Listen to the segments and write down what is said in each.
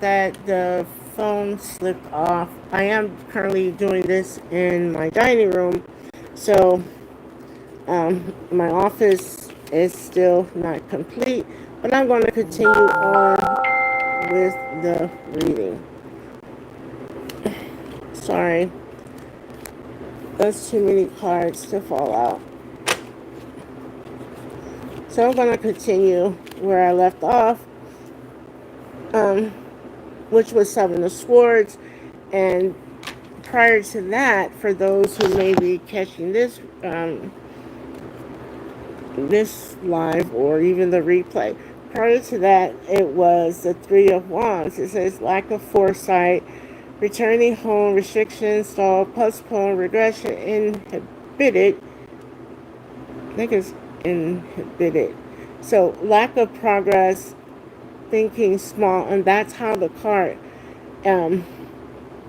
that the phone slipped off. I am currently doing this in my dining room, so my office is still not complete, but I'm going to continue on with the reading. Sorry, that's too many cards to fall out. So I'm going to continue where I left off, which was Seven of Swords. And prior to that, for those who may be catching this this live or even the replay, prior to that, it was the Three of Wands. It says lack of foresight, returning home, restriction, stall, postpone, regression, inhibited. I think it's inhibited. So lack of progress, thinking small, and that's how the card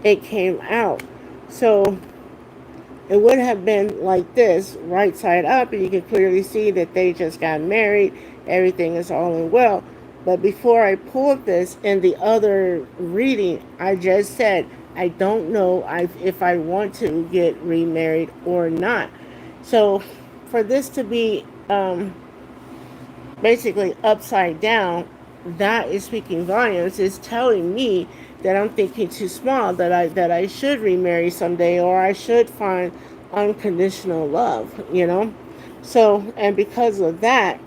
it came out. So it would have been like this, right side up, and you can clearly see that they just got married. Everything is all in well. But before I pulled this in the other reading, I just said I don't know if I want to get remarried or not. So for this to be basically upside down, that is speaking volumes. It's telling me that I'm thinking too small, that I should remarry someday, or I should find unconditional love, you know. So, and because of that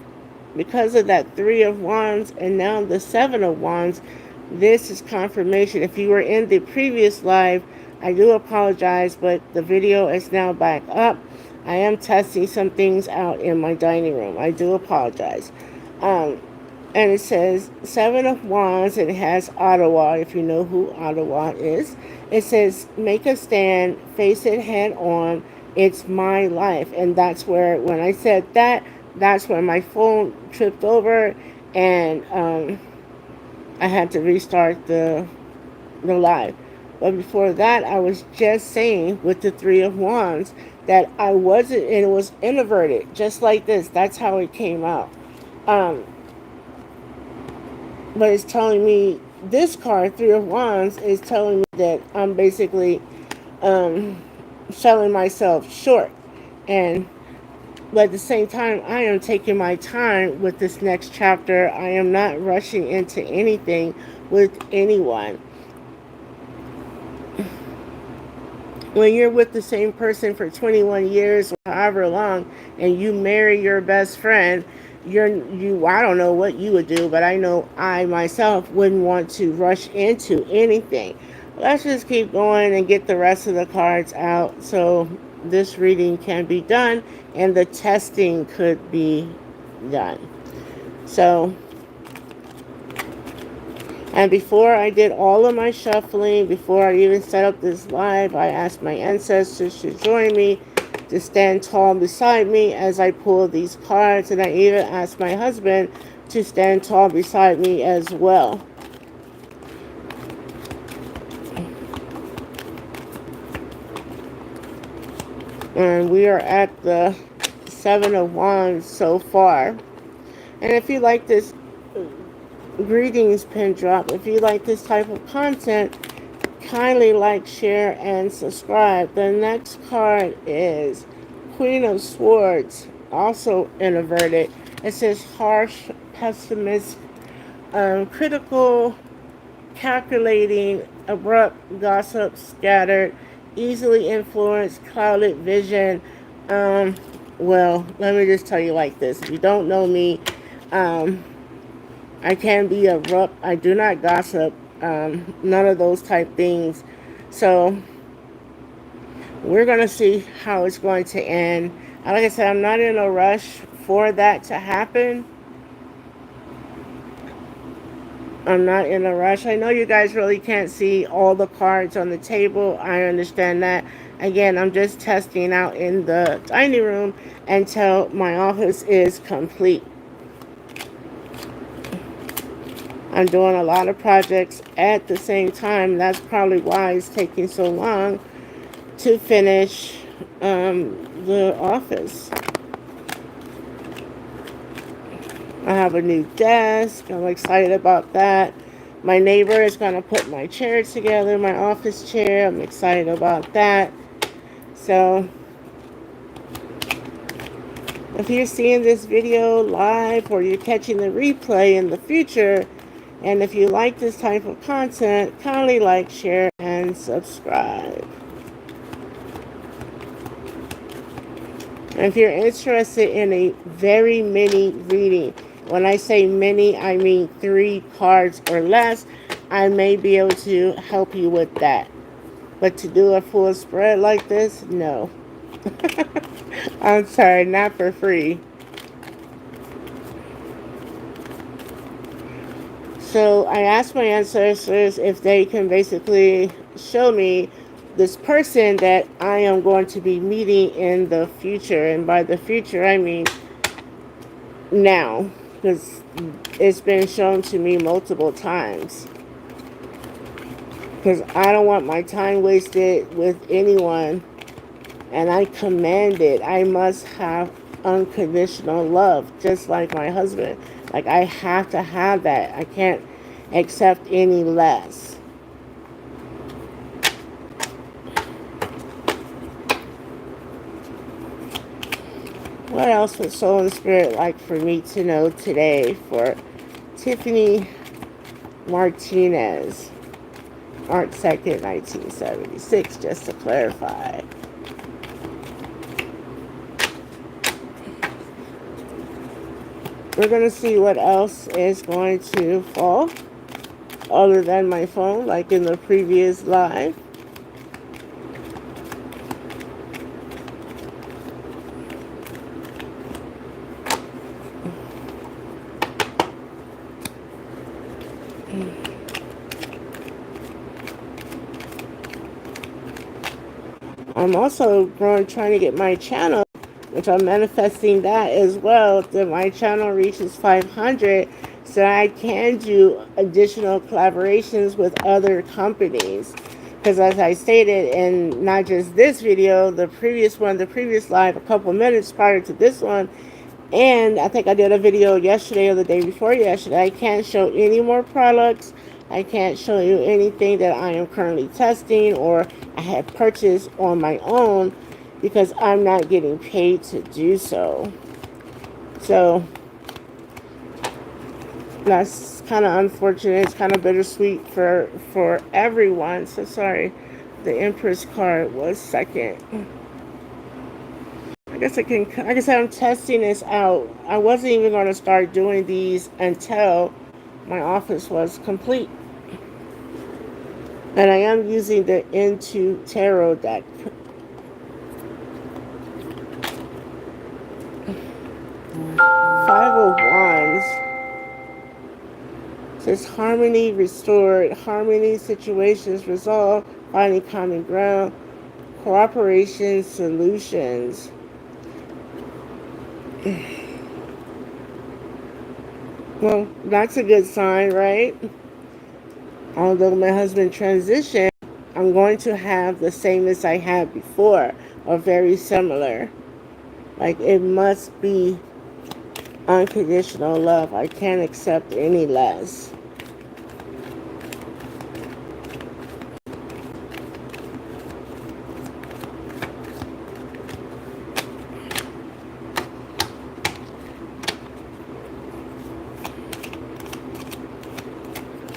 Three of Wands and now the Seven of Wands, this is confirmation. If you were in the previous live, I do apologize, but the video is now back up. I am testing some things out in my dining room. I do apologize. And it says Seven of Wands, and it has 𝓣𝓲𝓯, if you know who 𝓣𝓲𝓯 is. It says, make a stand, face it head on, it's my life. And that's where, when I said that, that's where my phone tripped over, and I had to restart the live. But before that, I was just saying with the Three of Wands that I wasn't, and it was inverted, just like this. That's how it came out. But it's telling me, this card, Three of Wands, is telling me that I'm basically selling myself short. But at the same time, I am taking my time with this next chapter. I am not rushing into anything with anyone. When you're with the same person for 21 years or however long, and you marry your best friend, I don't know what you would do, but I know I myself wouldn't want to rush into anything. Let's just keep going and get the rest of the cards out so this reading can be done and the testing could be done. So, and before I did all of my shuffling, before I even set up this live, I asked my ancestors to join me, to stand tall beside me as I pull these cards, and I even asked my husband to stand tall beside me as well. And we are at the Seven of Wands so far. And if you like this, greetings pin drop, if you like this type of content, kindly like, share, and subscribe. The next card is Queen of Swords, also inverted. It says harsh, pessimist, critical, calculating, abrupt, gossip, scattered, easily influenced, clouded vision. Well, let me just tell you like this. If you don't know me, I can be abrupt. I do not gossip. None of those type things. So we're going to see how it's going to end. Like I said, I'm not in a rush for that to happen. I'm not in a rush. I know you guys really can't see all the cards on the table. I understand that. Again, I'm just testing out in the dining room until my office is complete. I'm doing a lot of projects at the same time. That's probably why it's taking so long to finish the office. I have a new desk. I'm excited about that. My neighbor is going to put my chair together, my office chair. I'm excited about that. So if you're seeing this video live or you're catching the replay in the future, and if you like this type of content, kindly like, share, and subscribe. And if you're interested in a very mini reading, when I say mini, I mean 3 cards or less, I may be able to help you with that. But to do a full spread like this, no. I'm sorry, not for free. So I asked my ancestors if they can basically show me this person that I am going to be meeting in the future. And by the future, I mean now, because it's been shown to me multiple times. Because I don't want my time wasted with anyone. And I command it. I must have unconditional love, just like my husband. Like, I have to have that. I can't accept any less. What else would Soul and Spirit like for me to know today for Tiffany Martinez, March 2nd, 1976, just to clarify. We're going to see what else is going to fall other than my phone, like in the previous live. I'm also trying to get my channel, which I'm manifesting that as well, that my channel reaches 500 so I can do additional collaborations with other companies. Because as I stated in not just this video, the previous live, a couple minutes prior to this one, and I think I did a video yesterday or the day before yesterday, I can't show any more products. I can't show you anything that I am currently testing or I have purchased on my own because I'm not getting paid to do so. So that's kind of unfortunate. It's kind of bittersweet for everyone. So sorry, the Empress card was second. Like I said, I'm testing this out. I wasn't even going to start doing these until my office was complete. And I am using the Into Tarot deck. Five of Wands says harmony restored, harmony, situations resolved, finding common ground, cooperation, solutions. Well, that's a good sign, right? Although my husband transitioned, I'm going to have the same as I had before, or very similar. Like, it must be unconditional love. I can't accept any less.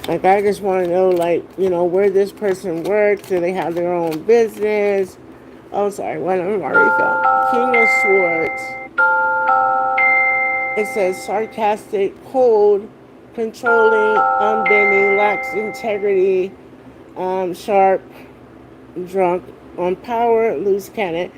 Like, I just want to know, like, you know, where this person works. Do they have their own business? Oh, sorry. Well, I'm already found. King of Swords. It says sarcastic, cold, controlling, unbending, lacks integrity, sharp, drunk, on power, loose cannon.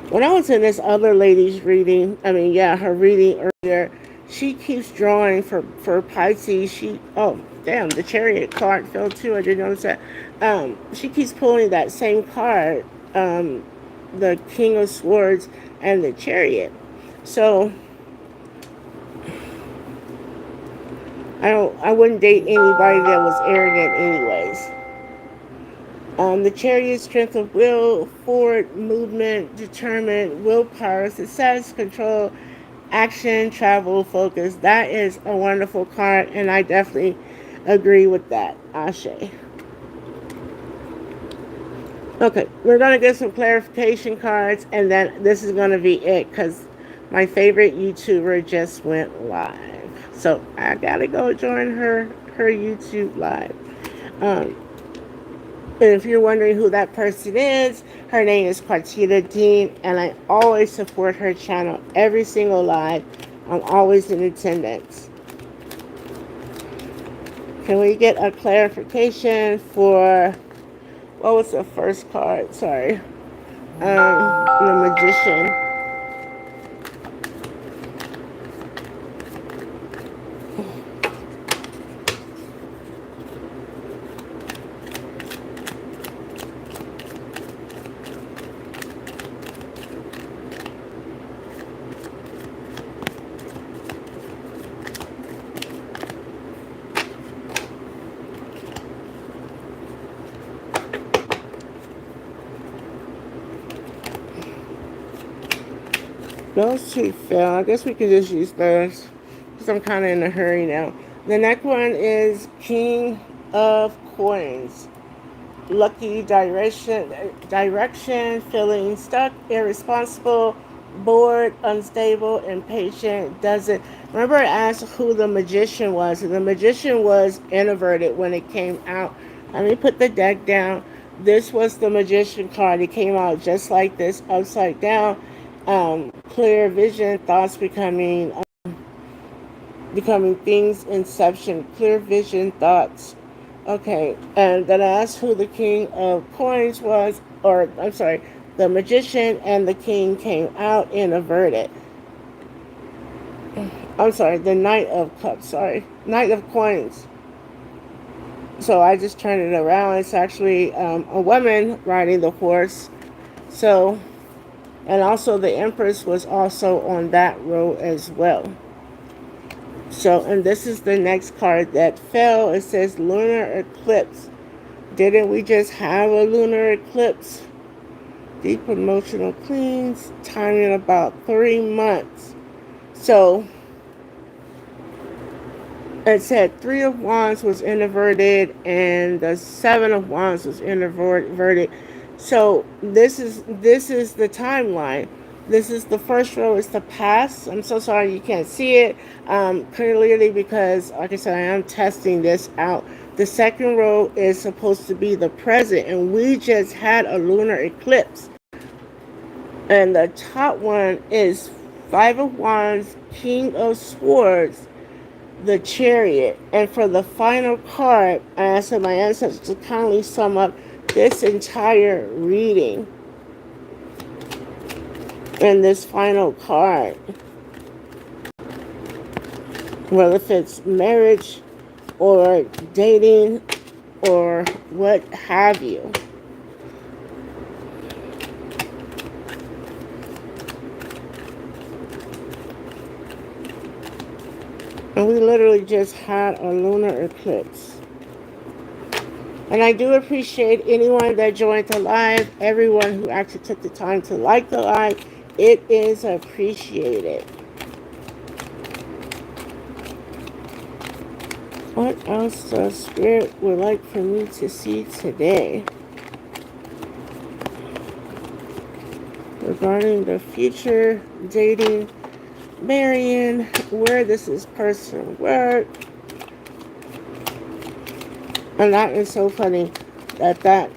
When I was in this other lady's reading, her reading earlier, she keeps drawing for Pisces. The Chariot card fell too. I didn't notice that. She keeps pulling that same card, the King of Swords and the Chariot. So I wouldn't date anybody that was arrogant anyways. The Chariot, strength of will, forward movement, determined, willpower, success, control, action, travel, focus. That is a wonderful card, and I definitely agree with that. Ashe. Okay, we're going to get some clarification cards, and then this is going to be it because my favorite YouTuber just went live. So I got to go join her YouTube live. And if you're wondering who that person is, her name is 𝓤𝓪𝓻𝓽𝓃, and I always support her channel every single live. I'm always in attendance. Can we get a clarification for, what was the first card? Sorry. The Magician. Those two fell. I guess we can just use those because I'm kind of in a hurry now. The next one is King of Coins. Lucky direction, feeling stuck, irresponsible, bored, unstable, impatient, doesn't. Remember I asked who the Magician was. The Magician was introverted when it came out. Let me put the deck down. This was the Magician card. It came out just like this, upside down. Clear vision, thoughts becoming things, inception, clear vision, thoughts. Okay, and then I asked who the King of Coins was, or I'm sorry, the Magician, and the King came out inverted. I'm sorry, the Knight of Cups, sorry, Knight of Coins. So I just turned it around. It's actually a woman riding the horse. So, and also the Empress was also on that row as well. So, and this is the next card that fell. It says lunar eclipse. Didn't we just have a lunar eclipse? Deep emotional cleans, time in about 3 months. So, it said 3 of Wands was inverted and the 7 of Wands was inverted. So this is the timeline. This is the first row is the past. I'm so sorry you can't see it clearly because, like I said, I am testing this out. The second row is supposed to be the present, and we just had a lunar eclipse. And the top one is 5 of Wands, King of Swords, the Chariot. And for the final card, I asked my ancestors to kindly sum up this entire reading and this final card, whether if it's marriage or dating or what have you. And we literally just had a lunar eclipse. And I do appreciate anyone that joined the live, everyone who actually took the time to like the live. It is appreciated. What else does Spirit would like for me to see today? Regarding the future, dating, marrying, where does this person work? And that is so funny that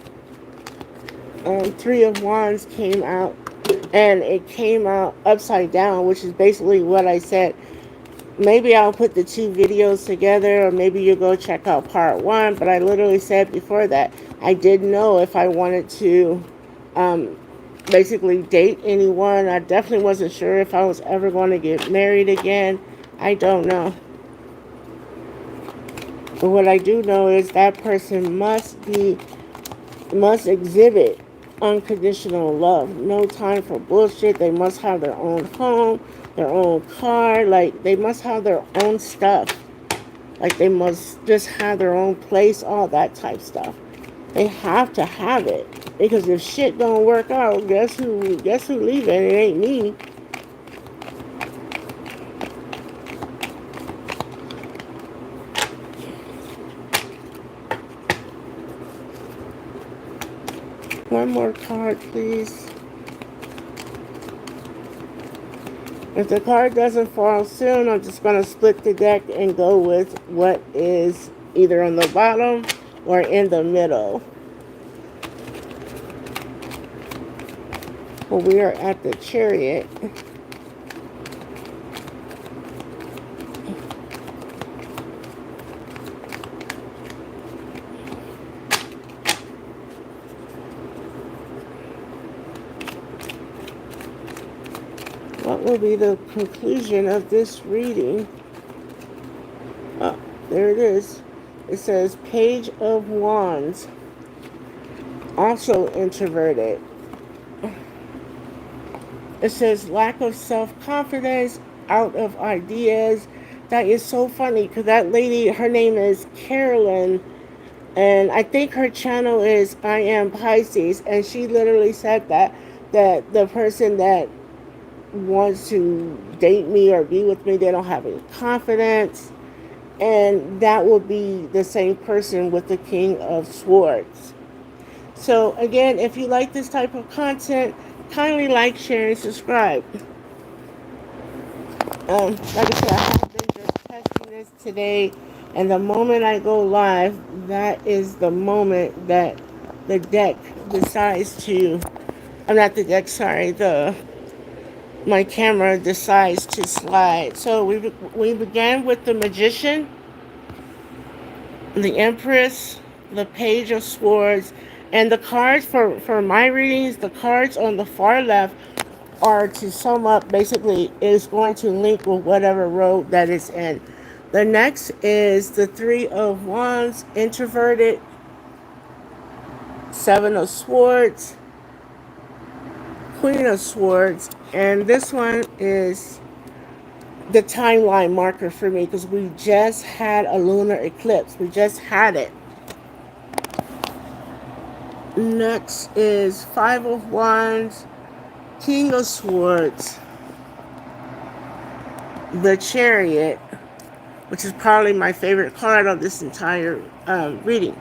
3 of Wands came out, and it came out upside down, which is basically what I said. Maybe I'll put the 2 videos together, or maybe you go check out part 1. But I literally said before that I didn't know if I wanted to basically date anyone. I definitely wasn't sure if I was ever going to get married again. I don't know. But what I do know is that person must exhibit unconditional love. No time for bullshit. They must have their own home, their own car. Like, they must have their own stuff. Like, they must just have their own place, all that type stuff. They have to have it. Because if shit don't work out, guess who leaving? It ain't me. One more card, please. If the card doesn't fall soon, I'm just going to split the deck and go with what is either on the bottom or in the middle. Well, we are at the Chariot. What will be the conclusion of this reading? Oh, there it is. It says Page of Wands, also introverted. It says lack of self-confidence, out of ideas. That is so funny because that lady, her name is Carolyn, and I think her channel is I Am Pisces, and she literally said that the person that wants to date me or be with me, they don't have any confidence, and that will be the same person with the King of Swords. So again, if you like this type of content, kindly like, share, and subscribe. Like I said, I have been just testing this today, and the moment I go live, that is the moment that the deck decides to, I'm not the deck, sorry, my camera decides to slide. So we began with the Magician, the Empress, the Page of Swords, and the cards for my readings, the cards on the far left are, to sum up, basically is going to link with whatever road that it's in. The next is the Three of Wands, introverted, Seven of Swords, Queen of Swords, and this one is the timeline marker for me because we just had a lunar eclipse. We just had it. Next is Five of Wands, King of Swords, the Chariot, which is probably my favorite card of this entire reading,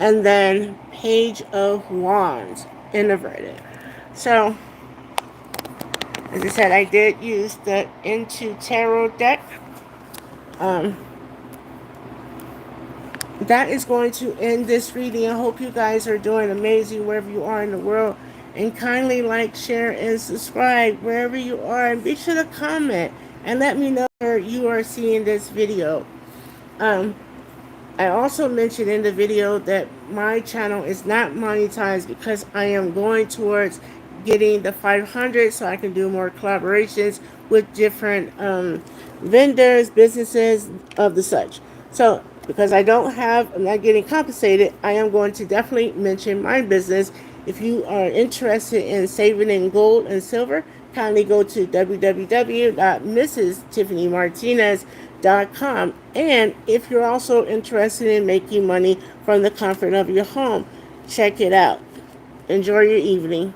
and then Page of Wands, inverted. So, as I said, I did use the Into Tarot deck. That is going to end this reading. I hope you guys are doing amazing wherever you are in the world. And kindly like, share, and subscribe wherever you are. And be sure to comment and let me know where you are seeing this video. I also mentioned in the video that my channel is not monetized because I am going towards getting the 500 so I can do more collaborations with different vendors, businesses of the such. So because I'm not getting compensated, I am going to definitely mention my business. If you are interested in saving in gold and silver, kindly go to www.mrstiffanymartinez.com. And if you're also interested in making money from the comfort of your home, check it out. Enjoy your evening.